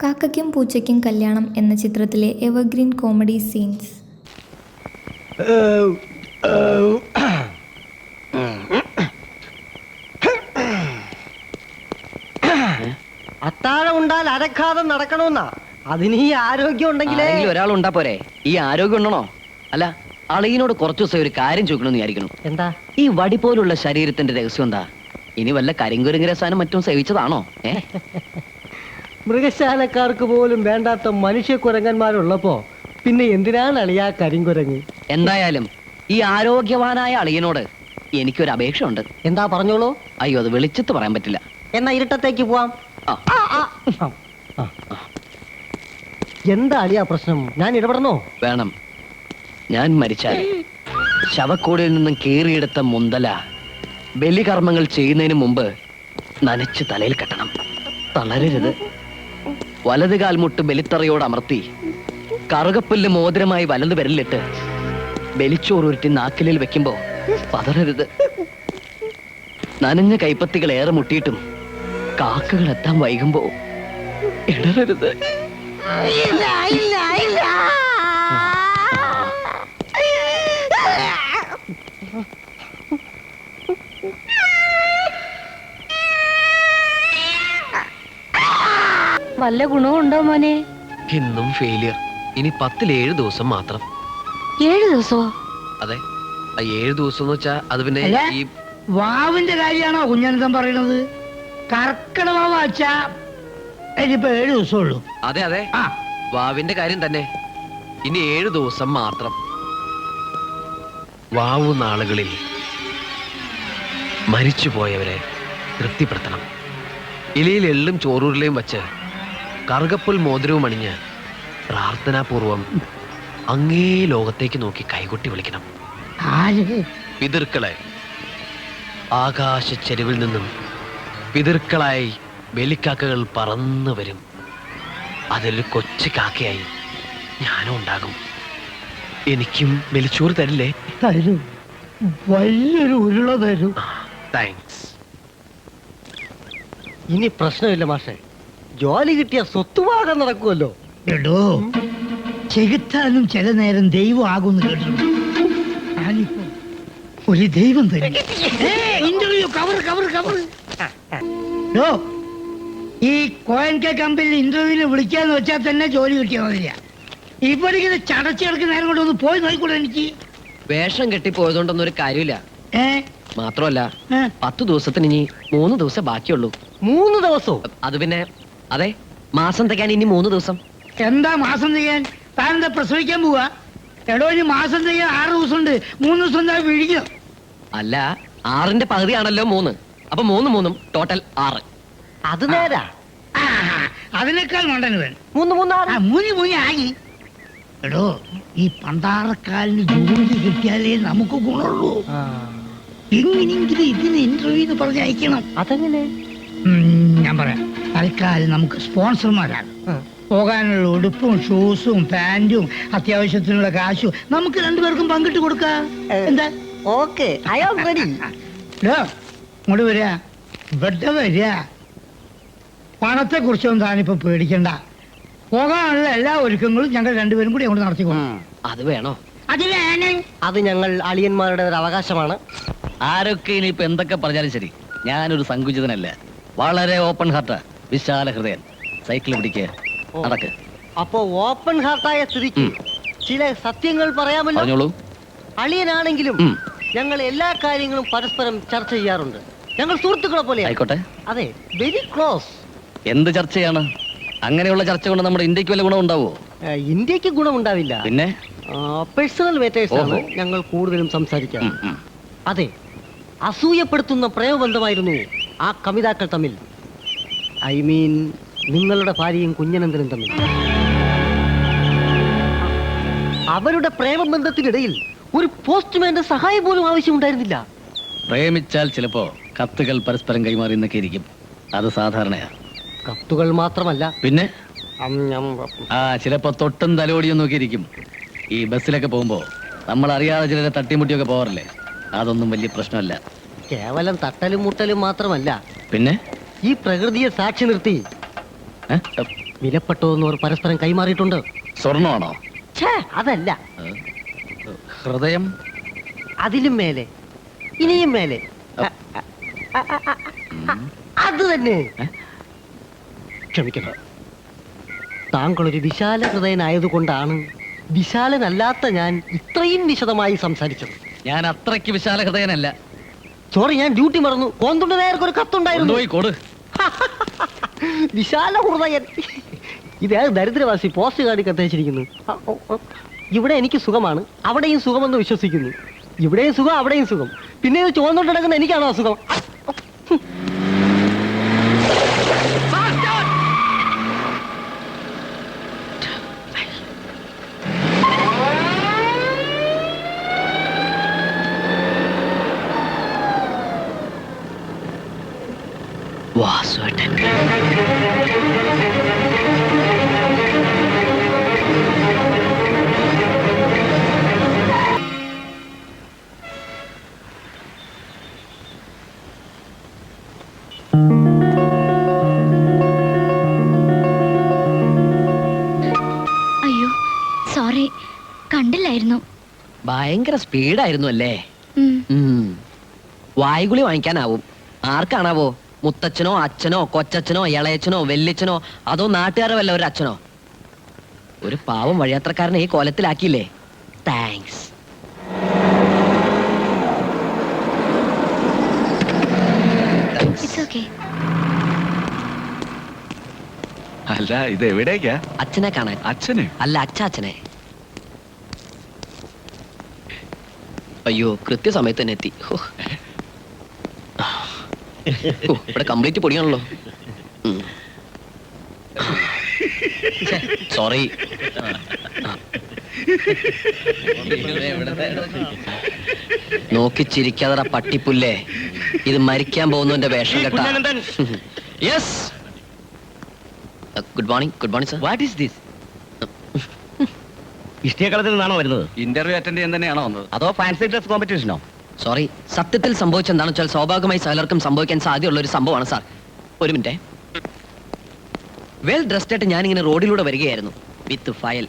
കാക്കയ്ക്കും പൂച്ചയ്ക്കും കല്യാണം എന്ന ചിത്രത്തിലെ എവർഗ്രീൻ കോമഡി സീൻസ്. അത്താഴം ഉണ്ടാൽ അരക്കാതെ നടക്കണമെന്നാ. അതിന് ഈ ആരോഗ്യം ഉണ്ടെങ്കിലേ ഒരാളുണ്ടാ പോരെ. ഈ ആരോഗ്യം ഉണ്ടണോ? അല്ല, അളിയനോട് കുറച്ചു ദിവസം ഒരു കാര്യം ചോദിക്കണമെന്ന് വിചാരിക്കണം. എന്താ? ഈ വടി പോലുള്ള ശരീരത്തിന്റെ രഹസ്യം എന്താ? ഇനി വല്ല കരിങ്കുരങ്ങ രസാനം മറ്റും സേവിച്ചതാണോ? മൃഗശാലക്കാർക്ക് പോലും വേണ്ടാത്ത മനുഷ്യ കുരങ്ങന്മാരുള്ളപ്പോ പിന്നെ എന്തിനാണ് അളിയാ കരിങ്കുരങ്ങ്? എന്തായാലും ഈ ആരോഗ്യവാനായ അളിയനോട് എനിക്കൊരു അപേക്ഷ ഉണ്ട്. എന്താ പറഞ്ഞോളൂ. അയ്യോ, അത് വെളിച്ചത്ത് പറയാൻ പറ്റില്ല. എന്നാ ഇരുട്ടത്തേക്ക് പോവാം. എന്താ അളിയാ പ്രശ്നം? ഞാൻ ഇടപെടണോ? വേണം. ഞാൻ മരിച്ചാൽ ശവക്കോടിയിൽ നിന്നും കീറിയെടുത്ത മുന്തല ബലികർമ്മങ്ങൾ ചെയ്യുന്നതിന് മുമ്പ് നനച്ച് തലയിൽ കെട്ടണം. തളരരുത്. വലത് കാൽമുട്ട് ബലിത്തറയോട് അമർത്തി കറുകപ്പുല്ല് മോതിരമായി വലത് വിരലിട്ട് ബലിച്ചോറുരുട്ടി നാക്കിലിൽ വെക്കുമ്പോ പതറരുത്. നനഞ്ഞ കൈപ്പത്തികൾ ഏറെ മുട്ടിയിട്ടും കാക്കകൾ എത്താൻ വൈകുമ്പോ ഇടറരുത്. വല്ല ഗുണമുണ്ടോ മോനെ? ഇന്നും ഫെയിലിയർ. ഇനി 10-7 ദിവസം മാത്രം. 7 ദിവസമോ? അതെ, 7 ദിവസം എന്ന് വെച്ചാ അത് പിന്നെ ഈ വാവിന്റെ കാര്യമാണോ കുഞ്ഞനന്തം പറയണത്? കർക്കിടക വച്ചാ ഇനിയിപ്പോ 7 ദിവസമുള്ളൂ. അതെ അതെ, വാവിന്റെ കാര്യം തന്നെ. ഇനി 7 ദിവസം മാത്രം. വാവു നാളുകളിൽ മരിച്ചുപോയവരെ തൃപ്തിപ്പെടുത്തണം. ഇലയിൽ എള്ളും ചോറൂരിലെയും വച്ച് കറുകപ്പുൽ മോതിരവും അണിഞ്ഞ് പ്രാർത്ഥനാപൂർവം അങ്ങേ ലോകത്തേക്ക് നോക്കി കൈകൊട്ടി വിളിക്കണം. പിതൃക്കളെ ആകാശ ചെരുവിൽ നിന്നും പിതൃക്കളായി ബലിക്കാക്കകൾ പറന്നു വരും. അതിൽ കൊച്ചു കാക്കയായി ഞാനും ഉണ്ടാകും. എനിക്കും ബലിച്ചോറ് തരില്ലേ? തരൂ, വലിയൊരു ഉരുള തരൂ. താങ്ക്സ്. ഇനി പ്രശ്നമില്ല മാഷെ. ജോലി കിട്ടിയ സ്വത്തുഭാഗം നടക്കുമല്ലോ. എടോ, ചെകുത്താനും ചില നേരം ദൈവം ആകുമെന്ന് കേട്ടിട്ടുണ്ട്. ഞാനിപ്പോ ഒരു ദൈവം തരും. Interview cover cover cover. ഈ കോയൻകെ കമ്പനിയിൽ ഇന്റർവ്യൂവിന് വിളിക്കാന്ന് വെച്ചാൽ തന്നെ ജോലി കിട്ടിയാൽ മതില്ല. ഇവിടെ ഇങ്ങനെ ചടച്ചെടുക്കുന്ന നേരം കൊണ്ട് ഒന്ന് പോയി നോക്കിക്കൂടെ എനിക്ക്? വേഷം കെട്ടിപ്പോയതുകൊണ്ടൊന്നും ഒരു കാര്യമില്ല. മാത്രമല്ല, 10 ദിവസത്തിന് ഇനി 3 ദിവസം ബാക്കിയുള്ളൂ. 3 ദിവസവും? അത് പിന്നെ അതെ, മാസം തികയാൻ ഇനി 3 ദിവസം. എന്താ മാസം ചെയ്യാൻ? താൻ എന്താ പ്രസവിക്കാൻ പോവാ? എടോ, ഇനി മാസം ചെയ്യാൻ 6 ദിവസം ഉണ്ട്. 3 ദിവസം എന്താ വിഴിക്കും? അല്ല, 6ന്റെ പകുതിയാണല്ലോ 3. അപ്പൊ 3 ടോട്ടൽ 6. അത് നേരാ. അതിനേക്കാൾ മണ്ടന് വേണം. 3 ആയി. എടോ, ഈ പണ്ടാറക്കാലിന് ജോലി കിട്ടിയാലേ നമുക്ക് ഗുണമുള്ളൂ. എങ്ങനെയെങ്കിലും ഇതിന് ഇന്റർവ്യൂ പറഞ്ഞ് അയക്കണം. അതെങ്ങനെ? ഞാൻ പറയാം. തൽക്കാലം നമുക്ക് സ്പോൺസർമാരാണ്. പോകാനുള്ള ഉടുപ്പും ഷൂസും പാന്റും അത്യാവശ്യത്തിനുള്ള കാശും നമുക്ക് 2 പേർക്കും പങ്കിട്ട് കൊടുക്കാം. എന്താ? Okay, I am ready. ഇങ്ങോട്ട് വരിക, ഇവിടെ വരിക. പണത്തെ കുറിച്ചൊന്നും താനിപ്പോ പേടിക്കണ്ട. പോകാനുള്ള എല്ലാ ഒരുക്കങ്ങളും ഞങ്ങൾ 2 പേരും കൂടി അങ്ങോട്ട് നടത്തിക്കോളാം. അത് വേണോ? അത് ഞങ്ങൾ അളിയന്മാരുടെ ഒരു അവകാശമാണ്. ആരൊക്കെ ഇനിയിപ്പോ എന്തൊക്കെ പറഞ്ഞാലും ശരി, ഞാനൊരു സങ്കുചിതനല്ല. വളരെ ഓപ്പൺ ഹാർട്ടാ, വിശാല ഹൃദയൻ. സൈക്കിൾ പിടിക്കുക, നടക്ക്. അപ്പോ ഓപ്പൺ ഹാർട്ടായ സ്ഥിതിക്ക് ചില സത്യങ്ങൾ പറയാമല്ലോ. പറഞ്ഞോളൂ. അളിയനാണെങ്കിലും ഞങ്ങൾ എല്ലാ കാര്യങ്ങളും പരസ്പരം ചർച്ച ചെയ്യാറുണ്ട്. ഞങ്ങൾ സുഹൃത്തുക്കളെ പോലെ. ആയിക്കോട്ടെ. അതെ, വെരി ക്ലോസ്. എന്ത് ചർച്ചയാണ്? അങ്ങനെയുള്ള ചർച്ച കൊണ്ട് നമ്മുടെ ഇന്ത്യക്ക് വല്ല ഗുണം ഉണ്ടാവോ? ഇന്ത്യക്ക് ഗുണമുണ്ടാവില്ല. പിന്നെ പേഴ്സണൽ മാറ്റേഴ്സ് ആണ് ഞങ്ങൾ കൂടുതലും സംസാരിക്കാം. അതെ, അസൂയപ്പെടുത്തുന്ന പ്രേമബന്ധമായിരുന്നു ആ കവിതാക്കൾ തമ്മിൽ. ഐ മീൻ, നിങ്ങളുടെ ഭാര്യയും കുഞ്ഞനന്തനും തമ്മിൽ. അവരുടെ പ്രേമബന്ധത്തിനിടയിൽ ഒരു പോസ്റ്റ്മാന്റെ സഹായം പോലും ആവശ്യമുണ്ടായിരുന്നില്ല. പ്രേമിച്ചാൽ ചിലപ്പോ കത്തുകൾ പരസ്പരം കൈമാറി എന്നൊക്കെ ഇരിക്കും. അത് സാധാരണയാ. കത്തുകൾ മാത്രമല്ല, പിന്നെ ചിലപ്പോ തൊട്ടും തലോടിയും നോക്കിയിരിക്കും. ഈ ബസ്സിലൊക്കെ പോകുമ്പോ നമ്മൾ അറിയാതെ ചിലരെ തട്ടിമുട്ടിയൊക്കെ പോവാറില്ലേ? അതൊന്നും വലിയ പ്രശ്നമല്ല. കേവലം തട്ടലും മുട്ടലും മാത്രമല്ല, പിന്നെ ഈ പ്രകൃതിയെ സാക്ഷി നിർത്തി വിലപ്പെട്ടതെന്ന് അവർ പരസ്പരം കൈമാറിയിട്ടുണ്ട്. സ്വർണ്ണമാണോ? ഛേ, അതല്ല, ഹൃദയം? അതിലും മേലെ, ഇനിയും മേലെ. അത് തന്നെ. ക്ഷമിക്കണം, താങ്കൾ ഒരു വിശാല ഹൃദയനായതുകൊണ്ടാണ് വിശാലനല്ലാത്ത ഞാൻ ഇത്രയും വിശദമായി സംസാരിച്ചത്. ഞാൻ അത്രയ്ക്ക് വിശാല ഹൃദയനല്ല. സോറി, ഞാൻ ഡ്യൂട്ടി മറന്നു. കോന്തുണ്ട് നേർക്ക് ഒരു കത്തുണ്ടായിരുന്നു. കൊണ്ടുപോയി കൊടു. വിശാല ഹൃദയൻ. ഇതേ ദരിദ്രവാസി പോസ്റ്റ് കാർഡിൽ കത്തയച്ചിരിക്കുന്നു. ഇവിടെ എനിക്ക് സുഖമാണ്, അവിടെയും സുഖമെന്ന് വിശ്വസിക്കുന്നു. ഇവിടെയും സുഖം, അവിടെയും സുഖം. പിന്നെ ഇത് ചുവന്നോട്ട് കിടക്കുന്ന എനിക്കാണോ അസുഖം? വാസുവേട്ടൻ. അയ്യോ സോറി, കണ്ടില്ലായിരുന്നു. ഭയങ്കര സ്പീഡായിരുന്നു അല്ലേ? വായുകുളി വാങ്ങിക്കാനാവും. ആർക്കാണാവോ? മുത്തച്ഛനോ അച്ഛനോ കൊച്ചച്ഛനോ ഇളയച്ഛനോ വെല്ലിച്ചനോ അതോ നാട്ടുകാരോ വല്ല ഒരു അച്ഛനോ? ഒരു പാവം വഴിയാത്രക്കാരനെ ഈ കോലത്തിലാക്കിയില്ലേ? താങ്ക്സ്. It's okay. അല്ല, ഇത് എവിടേക്കാ? അച്ഛനെ കാണാൻ. അച്ഛന്? അല്ല, അച്ഛനെ. അയ്യോ, കൃത്യസമയത്ത് തന്നെ എത്തി. ഹോ. ഓ, ഇവിടെ കംപ്ലീറ്റ് പൊടിയാണല്ലോ. സോറി. നോക്കി ചിരിക്കാതെ പട്ടിപ്പുല്ലേ, ഇത് മരിക്കാൻ പോകുന്നതിന്റെ വേഷം കേട്ടാ. Yes, good morning. Good morning sir. What is this? ഇഷ്ടിയക്കളത്തിൽ നിന്നാണോ വരുന്നത്? ഇന്റർവ്യൂ അറ്റൻഡ് ചെയ്യാൻ തന്നെയാണോ വന്നത്? അതോ ഫാൻസി ഡ്രസ് കോമ്പറ്റീഷനോ? സോറി, സത്യത്തിൽ സംഭവിച്ചെന്താണെന്ന് വെച്ചാൽ സ്വാഭാവികമായി സകലർക്കും സംഭവിക്കാൻ സാധ്യതയുള്ള ഒരു സംഭവമാണ് സാർ. ഒരു മിനിറ്റ്. വെൽ ഡ്രസ്ഡ് ആയിട്ട് ഞാനിങ്ങനെ റോഡിലൂടെ വരികയായിരുന്നു വിത്ത് ഫയൽ.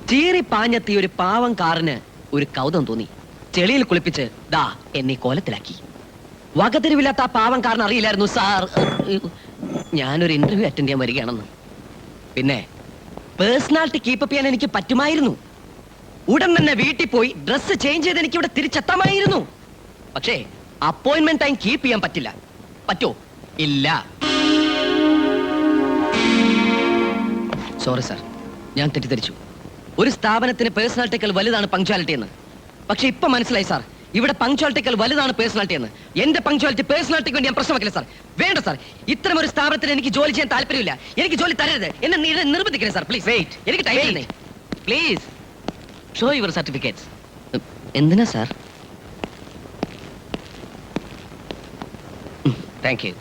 ചീറി പാഞ്ഞെത്തിയ ഒരു പാവം കാറിന് ഒരു കൗതുകം തോന്നി. ചെളിയിൽ കുളിപ്പിച്ച് ദാ എന്നെ കോലത്തിലാക്കി. വകതിരിവില്ലാത്ത ആ പാവം കാരന് അറിയില്ലായിരുന്നു സാർ ഞാനൊരു ഇന്റർവ്യൂ അറ്റൻഡ് ചെയ്യാൻ വരികയാണെന്ന്. പിന്നെ പേഴ്സണാലിറ്റി കീപ്പ് ചെയ്യാൻ എനിക്ക് പറ്റുമായിരുന്നു. ഉടൻ തന്നെ വീട്ടിൽ പോയി ഡ്രസ്സ് ചേഞ്ച് ചെയ്ത് എനിക്ക് ഇവിടെ തിരിച്ചെത്താമായിരുന്നു. പക്ഷേ അപ്പോയിന്റ്മെന്റ് ടൈം കീപ്പ് ചെയ്യാൻ പറ്റില്ല. പറ്റോ? ഇല്ല. സോറി സാർ, ഞാൻ തെറ്റിദ്ധരിച്ചു. ഒരു സ്ഥാപനത്തിന് പേഴ്സണാലിറ്റിക്കൽ വലുതാണ് പങ്ക്ച്വാലിറ്റി എന്ന്. പക്ഷെ ഇപ്പൊ മനസ്സിലായി സാർ, ഇവിടെ പങ്ക്ച്വാലിറ്റിക്കൽ വലുതാണ് പേഴ്സണാലിറ്റി എന്ന്. എന്റെ പങ്ക്ച്വാലിറ്റി പേഴ്സണാലിറ്റിക്ക് വേണ്ടി ഞാൻ പ്രശ്നം വെക്കില്ല സാർ. വേണ്ട സാർ, ഇത്തരം ഒരു സ്ഥാപനത്തിന് എനിക്ക് ജോലി ചെയ്യാൻ താല്പര്യമില്ല. എനിക്ക് ജോലി തരരുത്, എന്നെ നിർബന്ധിക്കരുത് സാർ. Please wait. എനിക്ക് ടൈം തന്നേ. Please show your certificates. എന്തിനാ sir? Thank you.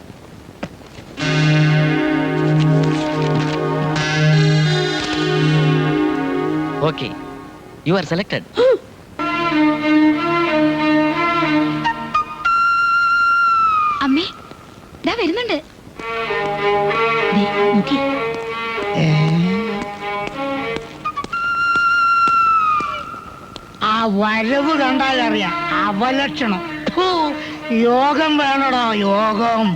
Okay, you are selected. അമ്മേ, ദാ വരുന്നുണ്ട്. ദേ, നോക്കി. ആ വരവ് കണ്ടാലറിയാം അവലക്ഷണം. ഫു, യോഗം വേണടാ, യോഗം.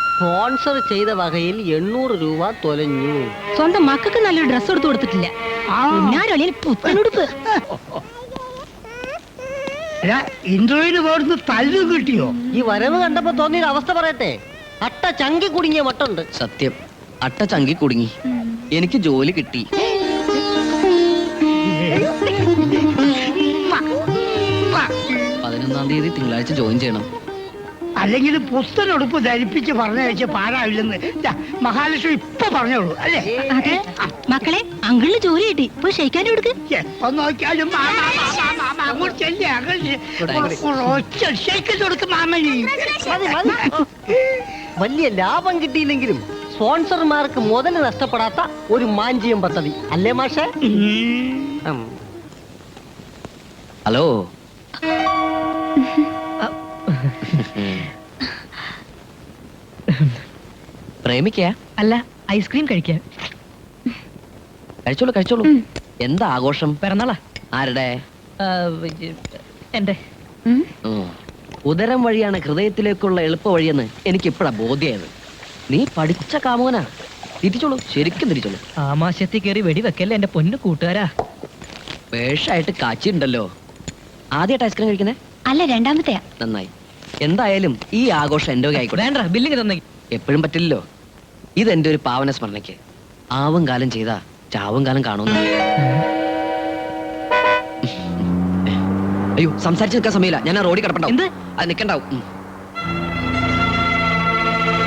സ്പോൺസർ ചെയ്ത വകയിൽ 800 രൂപ തൊലഞ്ഞു. സ്വന്തം മക്കൾക്ക് നല്ലൊരു ഡ്രസ് എടുത്തു കൊടുത്തിട്ടില്ല. ആ. പുത്തനുടുപ്പ്. ഇന്റർവ്യൂവിന് പോടുന്ന തല്ല് കിട്ടിയോ? ഈ വരവ് കണ്ടപ്പോ തോന്നിയൊരു അവസ്ഥ പറയട്ടെ. അട്ട ചങ്കി കുടുങ്ങിയ മട്ടുണ്ട്. സത്യം, അട്ട ചങ്കി കുടുങ്ങി. എനിക്ക് ജോലി കിട്ടി. 11-ാം തീയതി തിങ്കളാഴ്ച ജോയിൻ ചെയ്യണം. അല്ലെങ്കിൽ പുസ്തനുടുപ്പ് ധരിപ്പിച്ച് പറഞ്ഞയച്ച പാടാവില്ലെന്ന് മഹാലക്ഷ്മി ഇപ്പൊ പറഞ്ഞോളൂ അല്ലേ? അതെ മക്കളെ, അങ്കിളിന് ജോലി കിട്ടി. പോയി ഷെയ്ക്കാനും എടുക്ക്. എപ്പോ നോക്കിയാലും അങ്ങോട്ട് ചെല്ലേ, കൊടുക്കും മാമനി. വലിയ ലാഭം കിട്ടിയില്ലെങ്കിലും സ്പോൺസർമാർക്ക് മുതല് നഷ്ടപ്പെടാത്ത ഒരു മാഞ്ചിയം പദ്ധതി അല്ലേ മാഷേ? ഹലോ, പ്രേമിക്ക? അല്ല, ഐസ്ക്രീം കഴിക്കാൻ. കഴിച്ചോളൂ കഴിച്ചോളൂ. എന്താ ആഘോഷം? പിറന്നാളാ. ആരുടെ? എന്റെ ഉദരം വഴിയാണ് ഹൃദയത്തിലേക്കുള്ള എളുപ്പ വഴിയെന്ന് എനിക്ക് ഇപ്പഴാ ബോധ്യായത്. നീ പഠിച്ച കാമോനാ. തിരിച്ചോളൂ, ശരിക്കും തിരിച്ചോളൂ. ആമാശയത്തിൽ കയറി വെടി വെക്കല്ലേ എന്റെ പൊന്നു കൂട്ടുകാരാ. വേഷായിട്ട് കാച്ചിണ്ടല്ലോ. ആദ്യമായിട്ട് ഐസ്ക്രീം കഴിക്കുന്നേ? അല്ല, രണ്ടാമത്തെയാ. നന്നായി. എന്തായാലും ഈ ആഘോഷം എന്റെ വക ആയിക്കോട്ടെ. വേണ്ട, ബില്ലിങ് തന്നെ. എപ്പോഴും പറ്റില്ലല്ലോ. ഇതെന്റെ ഒരു പാവന സ്മരണയ്ക്ക്. ആവും കാലം ചെയ്താ ചാവും കാലം കാണുന്നു. അയ്യോ, സംസാരിച്ച് നിൽക്കാൻ സമയമില്ല. ഞാൻ ആ റോഡിൽ കിടപ്പുണ്ടാവും. എന്ത്? അത് നിൽക്കണ്ടാവും.